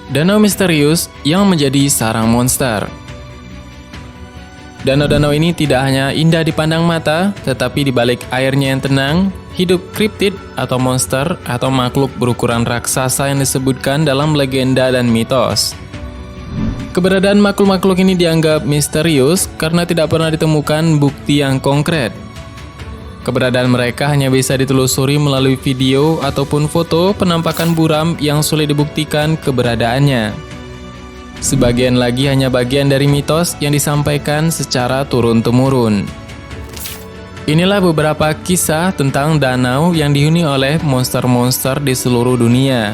danau misterius yang menjadi sarang monster. Danau-danau ini tidak hanya indah dipandang mata, tetapi di balik airnya yang tenang, hidup kriptid atau monster atau makhluk berukuran raksasa yang disebutkan dalam legenda dan mitos. Keberadaan makhluk-makhluk ini dianggap misterius karena tidak pernah ditemukan bukti yang konkret. Keberadaan mereka hanya bisa ditelusuri melalui video ataupun foto penampakan buram yang sulit dibuktikan keberadaannya. Sebagian lagi hanya bagian dari mitos yang disampaikan secara turun-temurun. Inilah beberapa kisah tentang danau yang dihuni oleh monster-monster di seluruh dunia.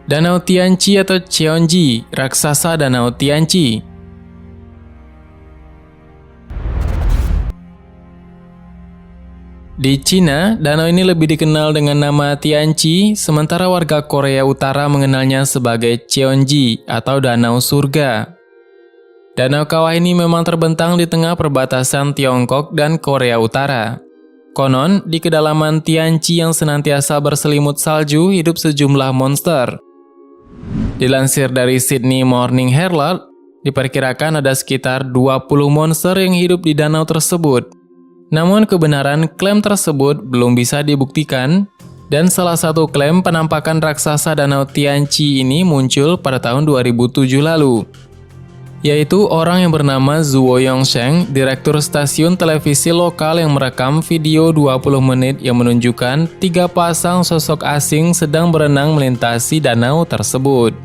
Danau Tianqi atau Cheonji, raksasa Danau Tianqi. Di Cina, danau ini lebih dikenal dengan nama Tianqi, sementara warga Korea Utara mengenalnya sebagai Cheonji atau Danau Surga. Danau kawah ini memang terbentang di tengah perbatasan Tiongkok dan Korea Utara. Konon, di kedalaman Tianqi yang senantiasa berselimut salju hidup sejumlah monster. Dilansir dari Sydney Morning Herald, diperkirakan ada sekitar 20 monster yang hidup di danau tersebut. Namun kebenaran klaim tersebut belum bisa dibuktikan, dan salah satu klaim penampakan raksasa Danau Tianqi ini muncul pada tahun 2007 lalu. Yaitu orang yang bernama Zuo Yongsheng, direktur stasiun televisi lokal yang merekam video 20 menit yang menunjukkan 3 pasang sosok asing sedang berenang melintasi danau tersebut.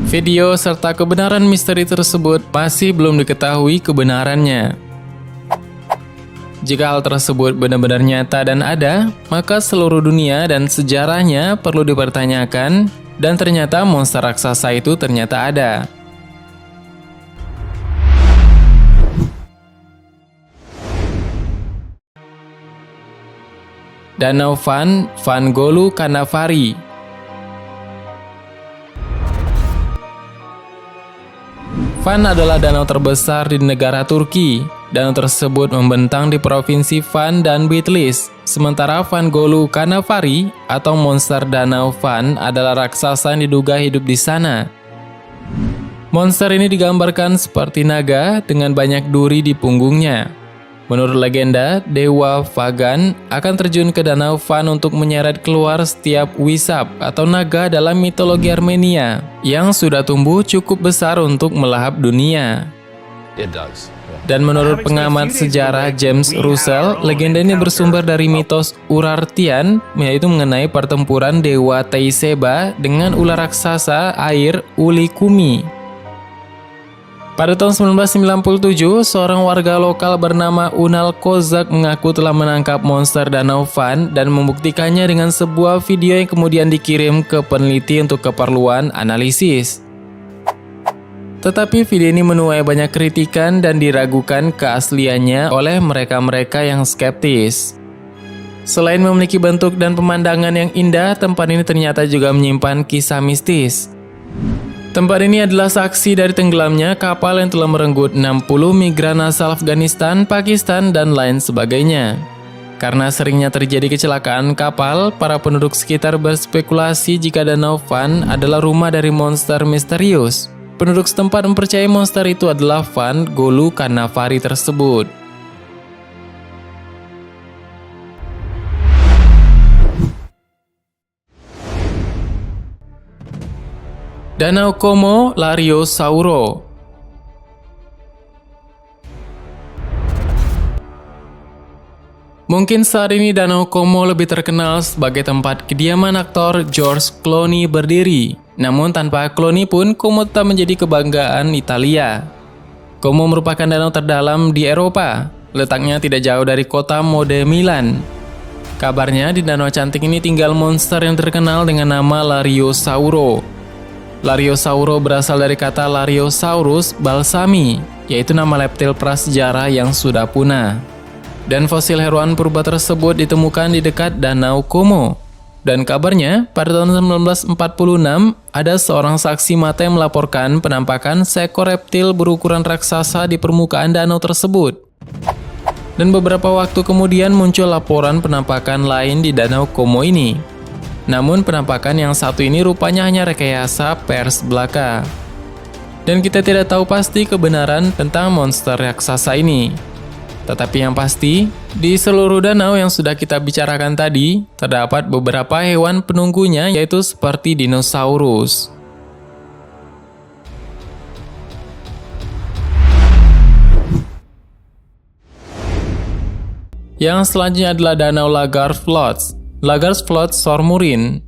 Video serta kebenaran misteri tersebut masih belum diketahui kebenarannya. Jika hal tersebut benar-benar nyata dan ada, maka seluruh dunia dan sejarahnya perlu dipertanyakan, dan ternyata monster raksasa itu ternyata ada. Danau Van Golu Cannavaro. Van adalah danau terbesar di negara Turki. Danau tersebut membentang di provinsi Van dan Bitlis. Sementara Van Golu Cannavaro atau monster danau Van adalah raksasa yang diduga hidup di sana. Monster ini digambarkan seperti naga dengan banyak duri di punggungnya. Menurut legenda, Dewa Vagan akan terjun ke Danau Van untuk menyeret keluar setiap wisap atau naga dalam mitologi Armenia yang sudah tumbuh cukup besar untuk melahap dunia. Dan menurut pengamat sejarah James Russell, legenda ini bersumber dari mitos Urartian, yaitu mengenai pertempuran Dewa Teiseba dengan ular raksasa air Ulikumi. Pada tahun 1997, seorang warga lokal bernama Unal Kozak mengaku telah menangkap monster Danau Van dan membuktikannya dengan sebuah video yang kemudian dikirim ke peneliti untuk keperluan analisis. Tetapi video ini menuai banyak kritikan dan diragukan keasliannya oleh mereka-mereka yang skeptis. Selain memiliki bentuk dan pemandangan yang indah, tempat ini ternyata juga menyimpan kisah mistis. Tempat ini adalah saksi dari tenggelamnya kapal yang telah merenggut 60 migran asal Afghanistan, Pakistan, dan lain sebagainya. Karena seringnya terjadi kecelakaan kapal, para penduduk sekitar berspekulasi jika Danau Van adalah rumah dari monster misterius. Penduduk setempat mempercayai monster itu adalah Van Golu Cannavaro tersebut. Danau Como Lariosauro. Mungkin saat ini Danau Como lebih terkenal sebagai tempat kediaman aktor George Clooney berdiri. Namun tanpa Clooney pun Como tetap menjadi kebanggaan Italia. Como merupakan danau terdalam di Eropa. Letaknya tidak jauh dari kota mode Milan. Kabarnya di danau cantik ini tinggal monster yang terkenal dengan nama Lariosauro. Lariosauro berasal dari kata Lariosaurus balsami, yaitu nama leptil prasejarah yang sudah punah. Dan fosil hewan purba tersebut ditemukan di dekat Danau Como. Dan kabarnya, pada tahun 1946, ada seorang saksi mata yang melaporkan penampakan seekor reptil berukuran raksasa di permukaan danau tersebut. Dan beberapa waktu kemudian muncul laporan penampakan lain di Danau Como ini. Namun penampakan yang satu ini rupanya hanya rekayasa pers belaka. Dan kita tidak tahu pasti kebenaran tentang monster raksasa ini. Tetapi yang pasti, di seluruh danau yang sudah kita bicarakan tadi, terdapat beberapa hewan penunggunya yaitu seperti dinosaurus. Yang selanjutnya adalah Danau Lagarflot. Lagarflot Sormurin.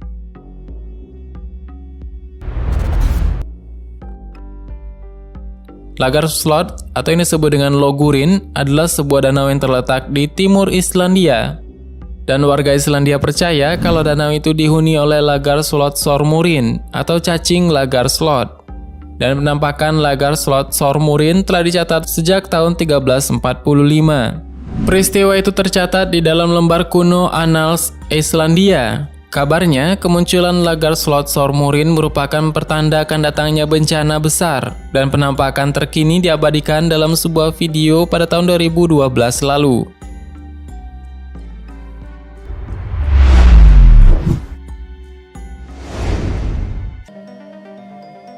Lagarflot atau ini disebut dengan Logurin adalah sebuah danau yang terletak di timur Islandia. Dan warga Islandia percaya kalau danau itu dihuni oleh Lagarflot Sormurin atau cacing Lagarflot. Dan penampakan Lagarflot Sormurin telah dicatat sejak tahun 1345. Peristiwa itu tercatat di dalam lembar kuno Annals Islandia. Kabarnya, kemunculan Lagarflot Sormurin merupakan pertanda akan datangnya bencana besar, dan penampakan terkini diabadikan dalam sebuah video pada tahun 2012 lalu.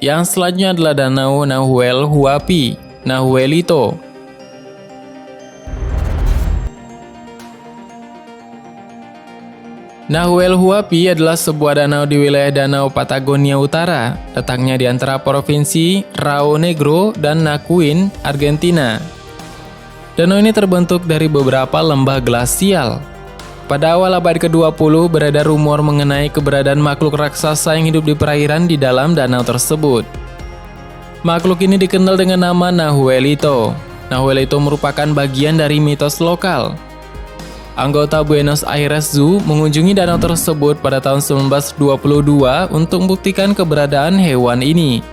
Yang selanjutnya adalah Danau Nahuel Huapi, Nahuelito. Nahuel Huapi adalah sebuah danau di wilayah Danau Patagonia Utara, letaknya di antara provinsi Rio Negro dan Neuquén, Argentina. Danau ini terbentuk dari beberapa lembah glasial. Pada awal abad ke-20 beredar rumor mengenai keberadaan makhluk raksasa yang hidup di perairan di dalam danau tersebut. Makhluk ini dikenal dengan nama Nahuelito. Nahuelito merupakan bagian dari mitos lokal. Anggota Buenos Aires Zoo mengunjungi danau tersebut pada tahun 1922 untuk membuktikan keberadaan hewan ini.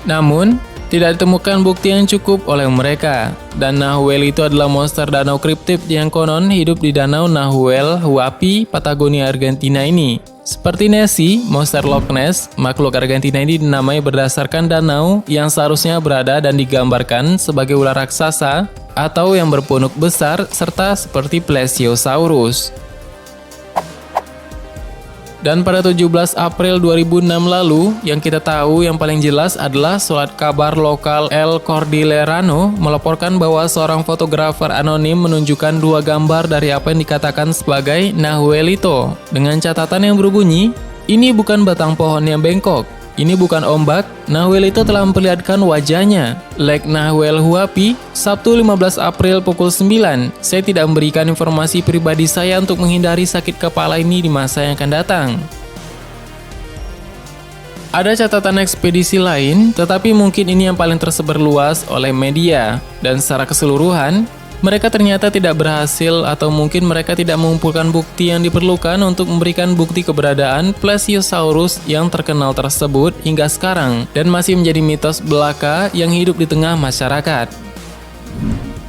Namun, tidak ditemukan bukti yang cukup oleh mereka. Dan Nahuel itu adalah monster danau kriptid yang konon hidup di Danau Nahuel Huapi, Patagonia, Argentina ini. Seperti Nessie, monster Loch Ness, makhluk Argentina ini dinamai berdasarkan danau yang seharusnya berada dan digambarkan sebagai ular raksasa atau yang berpunuk besar serta seperti Plesiosaurus. Dan pada 17 April 2006 lalu, yang kita tahu yang paling jelas adalah surat kabar lokal El Cordillerano melaporkan bahwa seorang fotografer anonim menunjukkan dua gambar dari apa yang dikatakan sebagai Nahuelito dengan catatan yang berbunyi, "Ini bukan batang pohon yang bengkok. Ini bukan ombak, Nahuelito telah memperlihatkan wajahnya. Lake Nahuel Huapi, Sabtu 15 April pukul 9. Saya tidak memberikan informasi pribadi saya untuk menghindari sakit kepala ini di masa yang akan datang." Ada catatan ekspedisi lain, tetapi mungkin ini yang paling tersebar luas oleh media. Dan secara keseluruhan, mereka ternyata tidak berhasil atau mungkin mereka tidak mengumpulkan bukti yang diperlukan untuk memberikan bukti keberadaan Plesiosaurus yang terkenal tersebut hingga sekarang dan masih menjadi mitos belaka yang hidup di tengah masyarakat.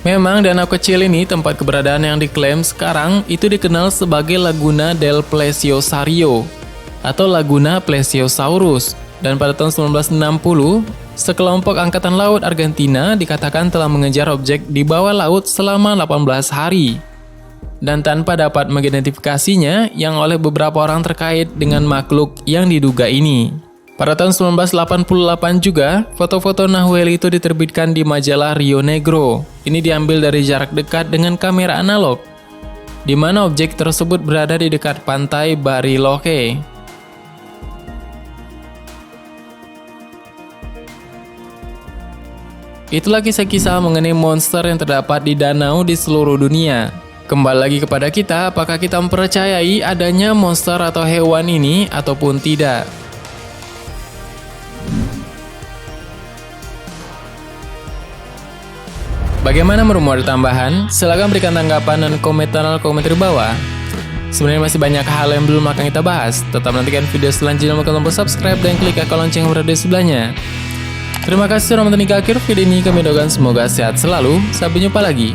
Memang danau kecil ini tempat keberadaan yang diklaim sekarang itu dikenal sebagai Laguna del Plesiosario atau Laguna Plesiosaurus, dan pada tahun 1960 sekelompok angkatan laut Argentina dikatakan telah mengejar objek di bawah laut selama 18 hari. Dan tanpa dapat mengidentifikasinya yang oleh beberapa orang terkait dengan makhluk yang diduga ini. Pada tahun 1988 juga, foto-foto Nahuel itu diterbitkan di majalah Rio Negro. Ini diambil dari jarak dekat dengan kamera analog, di mana objek tersebut berada di dekat pantai Bariloche. Itulah kisah-kisah mengenai monster yang terdapat di danau di seluruh dunia. Kembali lagi kepada kita, apakah kita mempercayai adanya monster atau hewan ini ataupun tidak. Bagaimana menurutmu, ada tambahan? Silahkan berikan tanggapan dan komentar di bawah. Sebenarnya masih banyak hal yang belum akan kita bahas. Tetap nantikan video selanjutnya, tekan tombol subscribe dan klik icon lonceng yang berada di sebelahnya. Terima kasih sudah menonton hingga akhir video ini. Kami doakan semoga sehat selalu. Sampai jumpa lagi.